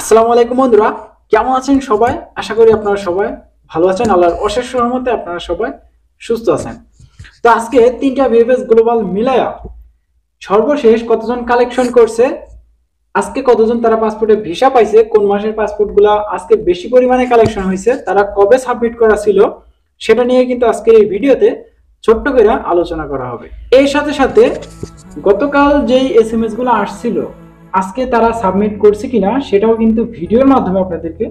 আসসালামু আলাইকুম বন্ধুরা, কেমন আছেন সবাই? আশা করি আপনারা সবাই ভালো আছেন। আল্লাহর অশেষ রহমতে আপনারা সবাই সুস্থ আছেন। তো আজকে তিনটা ভিএফএস গ্লোবাল মিলায়া সর্বশেষ কতজন কালেকশন করছে, আজকে কতজন তারা পাসপোর্টে ভিসা পাইছে, কোন মাসের পাসপোর্টগুলো আজকে বেশি পরিমাণে কালেকশন হয়েছে, তারা কবে সাবমিট করা ছিল, সেটা নিয়ে কিন্তু আজকের এই ভিডিওতে ছোট্ট করে আলোচনা করা হবে। এর সাথে সাথে গতকাল যেই এসএমএস গুলো আসছিল আজকে তারা সাবমিট করছে কিনা সেটাও কিন্তু ভিডিওর মাধ্যমে আপনাদেরকে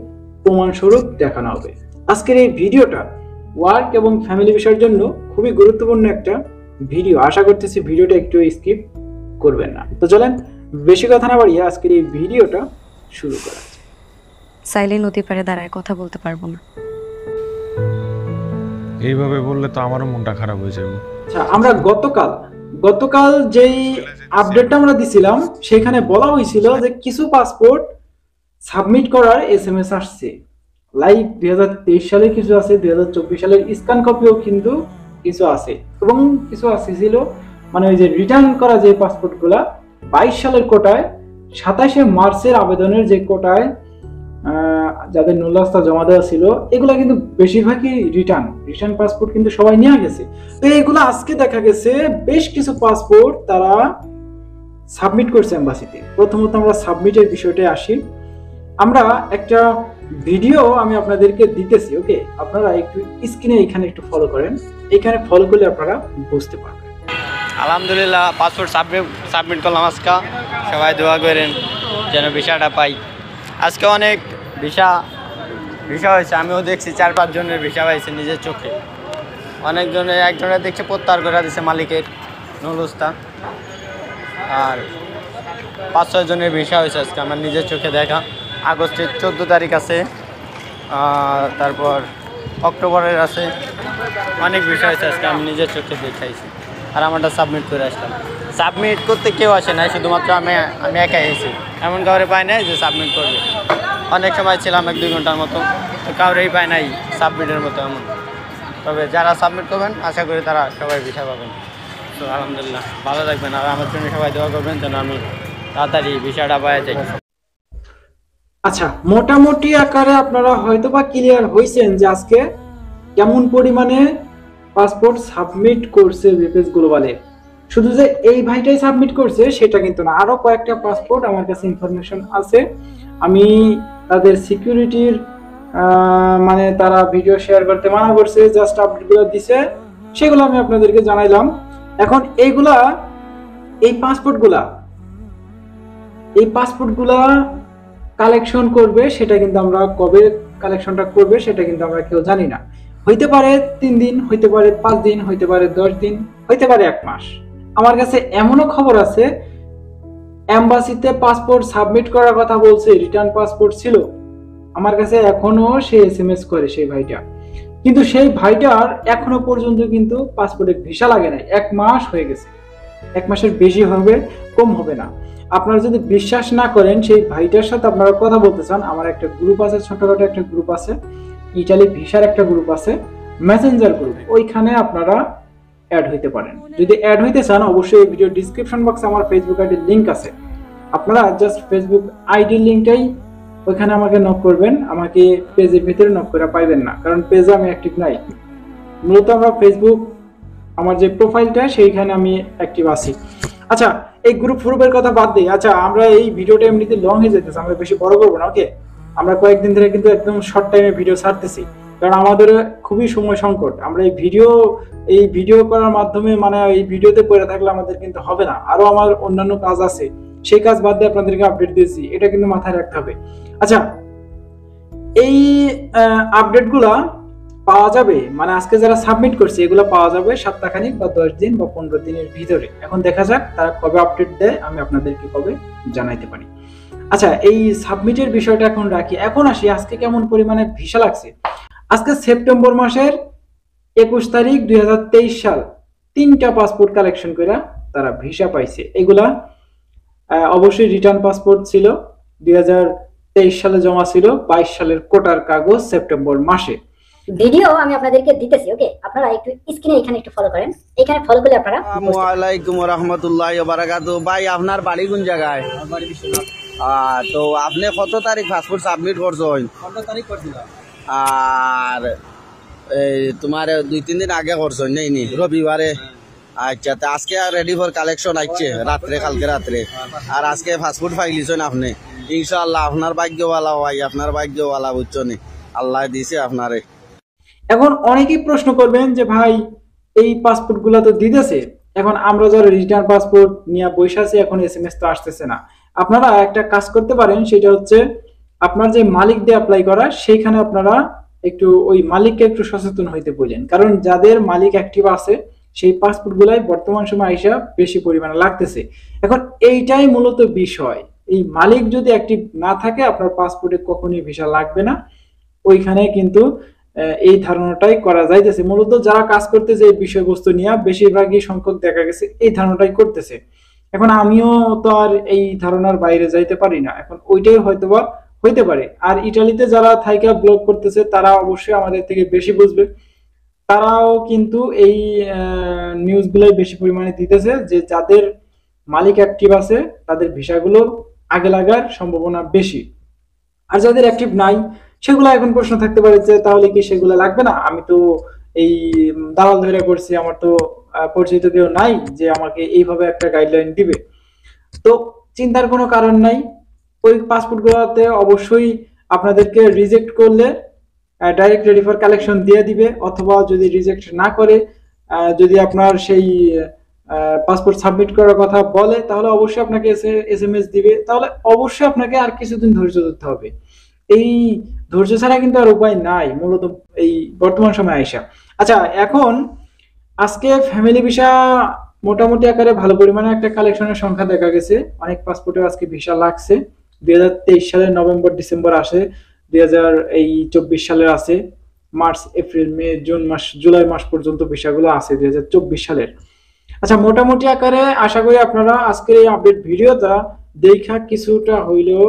প্রমাণস্বরূপ দেখানো হবে। আজকের এই ভিডিওটা ওয়ার্ক এবং ফ্যামিলি বিষয়ের জন্য খুবই গুরুত্বপূর্ণ একটা ভিডিও। আশা করতেছি ভিডিওটা একটু স্কিপ করবেন না। তো চলেন বেশি কথা না বাড়িয়ে আজকের এই ভিডিওটা শুরু করা যাক। চাইলে নদী পাড়ে দাঁড়ায় কথা বলতে পারবো না। এইভাবে বললে তো আমারও মনটা খারাপ হয়ে যাবে। আচ্ছা, আমরা গতকাল যেই আপডেটটা আমরা দিছিলাম সেখানে বলা হয়েছিল যে কিছু পাসপোর্ট সাবমিট করার এসএমএস আসছে। লাইভ 2023 সালে কিছু আছে, 2024 সালের স্ক্যান কপিও কিন্তু কিছু আছে, এবং কিছু আসছিল মানে ওই যে রিটার্ন করা যে পাসপোর্টগুলা 22 সালের কোটায় 27শে মার্চের আবেদনের যে কোটায় যাদের নুলাস্তা জমা দেওয়া ছিল এগুলা কিন্তু বেশিরভাগই রিটার্ন পাসপোর্ট কিন্তু সবাই নিয়ে গেছে। তো এগুলো আজকে দেখা গেছে বেশ কিছু পাসপোর্ট তারা সাবমিট করছে এমবাসিতে। প্রথমত আমরা সাবমিটের বিষয়টায় আসি। আমরা একটা ভিডিও আমি আপনাদেরকে দিতেছি, ওকে? আপনারা একটু স্ক্রিনে এখানে একটু ফলো করেন, এখানে ফলো করলে আপনারা বুঝতে পারবেন। আলহামদুলিল্লাহ পাসপোর্ট সাবমিট করলাম আজকে। সবাই দোয়া করেন যেন ভিসাটা পাই। আজকে অনেক ভিসা হয়েছে, আমিও দেখছি 4-5 জনের ভিসা পাইছে নিজের চোখে। অনেকজনের, একজনের দেখছে প্রত্যাহার করে দিচ্ছে মালিকের নুলুস্তা, আর 5-6 জনের ভিসা হয়েছে আজকে আমার নিজের চোখে দেখা। আগস্টের 14 তারিখ আছে, তারপর অক্টোবরের আছে, অনেক ভিসা হয়েছে আজকে আমি নিজের চোখে দেখাইছি। আর আমারটা সাবমিট করে আসলাম। সাবমিট করতে কেউ আসে নাই, শুধুমাত্র আমি একাই এসেছি। এমন কাউরে পাই নাই যে সাবমিট করবে। অনেক সময় ছিলাম 1-2 ঘন্টার মতো, তো কাউরেই পাই নাই সাবমিটের মতো এমন। তবে যারা সাবমিট করবেন আশা করি তারা সবাই ভিসা পাবেন। তো আলহামদুলিল্লাহ ভালো থাকবেন, আর আমার জন্য সবাই দোয়া করবেন যেন আমি তাড়াতাড়ি ভিসাটা পাওয়া যাই। আচ্ছা, মোটামুটি আকারে আপনারা হয়তো বা ক্লিয়ার হয়েছেন যে আজকে কেমন পরিমাণে পাসপোর্ট সাবমিট করছে ভিএফএস গ্লোবালে। শুধু যে এই ভাইটাই সাবমিট করছে সেটা কিন্তু না, আরো কয়েকটা পাসপোর্ট আমার কাছে ইনফরমেশন আছে। আমি তাদের সিকিউরিটির মানে তারা ভিডিও শেয়ার করতে মানা করছে, জাস্ট আপডেটগুলো দিছে, সেগুলো আমি আপনাদেরকে জানাইলাম। এখন এই পাসপোর্টগুলা কালেকশন করবে, সেটা কিন্তু আমরা কবে কালেকশনটা করবে সেটা কিন্তু আমরা কেউ জানি না। হইতে পারে 3 দিন, হইতে পারে 5 দিন, হইতে পারে 10 দিন, হইতে পারে 1 মাস। আমার কাছে এমনও খবর আছে এমবাসিতে পাসপোর্ট সাবমিট করার কথা বলছে, রিটার্ন পাসপোর্ট ছিল আমার কাছে, এখনো সে এসএমএস করে সেই ভাইটা, কিন্তু সেই ভাইটার এখনো পর্যন্ত কিন্তু পাসপোর্টে ভিসা লাগে নাই। 1 মাস হয়ে গেছে, 1 মাসের বেশি হবে, কম হবে না। আপনারা যদি বিশ্বাস না করেন, সেই ভাইটার সাথে আপনারা কথা বলতে চান, আমার একটা গ্রুপ আছে, ছোটখাটো একটা গ্রুপ আছে, ইটালি ভিসার একটা গ্রুপ আছে, মেসেঞ্জার গ্রুপ, ওইখানে আপনারা অ্যাড হইতে পারেন। যদি অ্যাড হইতে চান অবশ্যই এই ভিডিও ডিসক্রিপশন বক্সে আমার ফেসবুক আইডির লিংক আছে, আপনারা জাস্ট ফেসবুক আইডির লিংকটাই ওইখানে আমাকে নক করবেন। আমাকে পেজের ভিতরে নক করে পাইবেন না, কারণ পেজে আমি অ্যাক্টিভ নাই। মূলত আমরা ফেসবুক আমার যে প্রোফাইলটা সেইখানে আমি অ্যাক্টিভ আছি। আচ্ছা, এই গ্রুপের কথা বাদ দিই। আচ্ছা, আমরা এই ভিডিওটা এমনিতে লং হয়ে যেতেছে, আমরা বেশি বড় করবো না, ওকে? আমরা কয়েকদিন ধরে কিন্তু একদম শর্ট টাইমে ভিডিও ছাড়তেছি, কারণ আমাদের খুবই সময় সংকট। আমরা এই ভিডিও করার মাধ্যমে মানে এই ভিডিওতে পড়ে থাকলে আমাদের কিন্তু হবে না, আরো আমার অন্যান্য কাজ আছে, সেই কাজ বাদ দিয়ে আপনাদেরকে আপডেট দিয়েছি, এটা কিন্তু মাথায় রাখতে হবে। আচ্ছা, এই আপডেটগুলা পাওয়া যাবে মানে আজকে যারা সাবমিট করছে এগুলো পাওয়া যাবে সপ্তাহখানিক বা 10 দিন বা 15 দিনের ভিতরে। এখন দেখা যাক তারা কবে আপডেট দেয়, আমি আপনাদেরকে কবে জানাইতে পারি। আচ্ছা, এই সাবমিটের বিষয়টা এখন রাখি। এখন আসি আজকে কেমন পরিমাণে ভিসা লাগছে। আজকে সেপ্টেম্বর মাসের 21 তারিখ 2023 সাল 3টা পাসপোর্ট কালেকশন করে তারা ভিসা পাইছে। এগুলা অবশ্যই রিটার্ন পাসপোর্ট ছিল, 2023 সালে জমা ছিল, 22 সালের কোটার কাগজ সেপ্টেম্বর মাসে। ভিডিও আমি আপনাদেরকে দিতেছি, ওকে? আপনারা একটু স্ক্রিনে এখানে একটু ফলো করেন, এখানে ফলো করলে আপনারা। আসসালামু আলাইকুম ওয়া রাহমাতুল্লাহি ওয়া বারাকাতুহু। ভাই আপনার বাড়ি কোন জায়গায়? তো আপনি কত তারিখ পাসপোর্ট সাবমিট করছেন? 15 তারিখ করছিলাম। আর এই তোমার 2-3 দিন আগে করছেন নাইনি রবিবারে? আচ্ছা, তো আজকে রেডি ফর কালেকশন আসছে রাত্রে, কালকে রাত্রে। আর আজকে পাসপোর্ট ফাইলিছেন আপনি, ইনশাআল্লাহ আপনার ভাগ্যওয়ালা ভাই, আপনার ভাগ্যওয়ালা বুঝছেন, আল্লাহ দিছে আপনারে। এখন অনেকেই প্রশ্ন করবেন যে ভাই এই পাসপোর্ট গুলা তো দিতেছে, এখন আমরা যারা রিটার্ন পাসপোর্ট নিয়ে বসে আছি এখন এসএমএস তো আসতেছে না। আপনারা একটা কাজ করতে পারেন, সেটা হচ্ছে আপনার যে মালিক দিয়ে অ্যাপ্লাই করা সেইখানে আপনারা একটু ওই মালিককে একটু সচেতন হইতে বলেন, কারণ যাদের মালিক অ্যাক্টিভ আছে সেই পাসপোর্ট গুলাই বর্তমান সময় আইসা বেশি পরিমাণে লাগতেছে। এখন এইটাই মূলত বিষয়, এই মালিক যদি অ্যাক্টিভ না থাকে আপনার পাসপোর্টে কখনোই ভিসা লাগবে না। ওইখানে কিন্তু এই ধারণাটাই করা যাইতেছে, মূলত যারা কাজ করতেছে এই বিষয়বস্তু নিয়ে বেশিরভাগই সংখ্যক দেখা গেছে এই ধারণাটাই করতেছে। এখন আমিও তো আর এই ধারণার বাইরে যাইতে পারি না, এখন ওইটাই হয়তোবা হইতে পারে। আর ইটালিতে যারা থাইকা ব্লগ করতেছে তারা অবশ্যই আমাদের থেকে বেশি বুঝবে, তারাও কিন্তু এই নিউজগুলোই বেশি পরিমাণে দিতেছে যে যাদের মালিক অ্যাক্টিভ আছে তাদের ভিসাগুলো আগে লাগার সম্ভাবনা বেশি। আর যাদের অ্যাক্টিভ নাই সেগুলো এখন প্রশ্ন থাকতে পারে যে তাহলে কি সেগুলো লাগবে না, আমি তো এই দালাল ধরে করছি, আমার তো পরিচিত কেউ নাই যে আমাকে এইভাবে একটা গাইডলাইন দিবে। তো চিন্তার কোনো কারণ নাই, ওই পাসপোর্ট গুলোতে অবশ্যই আপনাদেরকে রিজেক্ট করলে ডাইরেক্ট রেডি ফর কালেকশন দিয়ে দিবে, অথবা যদি রিজেক্ট না করে যদি আপনার সেই পাসপোর্ট সাবমিট করার কথা বলে তাহলে অবশ্যই আপনাকে এসএমএস দিবে, তাহলে অবশ্যই আপনাকে আর কিছুদিন ধৈর্য ধরতে হবে। এই ধৈর্য ছাড়া কিন্তু আর উপায় নাই মূলত এই বর্তমান সময় আইসা। আচ্ছা, এখন আজকে ফ্যামিলি ভিসা মোটামুটি আকারে ভালো পরিমাণে একটা কালেকশনের সংখ্যা দেখা গেছে, অনেক পাসপোর্টে আজকে ভিসা লাগছে। 2023 সালের নভেম্বর ডিসেম্বর আসে, 2024 সালের আছে, মার্চ এপ্রিল মে জুন মাস জুলাই মাস পর্যন্ত ভিসাগুলো আছে 2024 সালের। আচ্ছা, মোটামুটি আকারে আশা করি আপনারা আজকের এই আপডেট ভিডিওটা দেখা কিছুটা হইলেও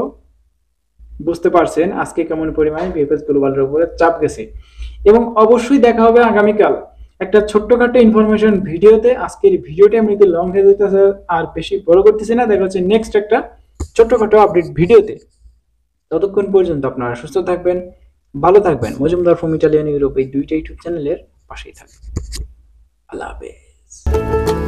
বুঝতে পারছেন আজকে কেমন পরিমাণে ভিএফএস গ্লোবালের উপরে চাপ গেছে। এবং অবশ্যই দেখা হবে আগামীকাল একটা ছোট্টখাটো ইনফরমেশন ভিডিওতে। আজকের ভিডিওটা আমি একটু লং হয়ে যেতেছে আর বেশি বড় করতেছি না, দেখা হচ্ছে নেক্সট একটা ছোট্টখাটো আপডেট ভিডিওতে। ততক্ষণ পর্যন্ত আপনারা সুস্থ থাকবেন, ভালো থাকবেন, মজুমদার ফ্রম ইটালিয়ান ইউরোপ এই দুইটা ইউটিউব চ্যানেলের পাশেই থাকবেন। আল্লাহ হাফেজ।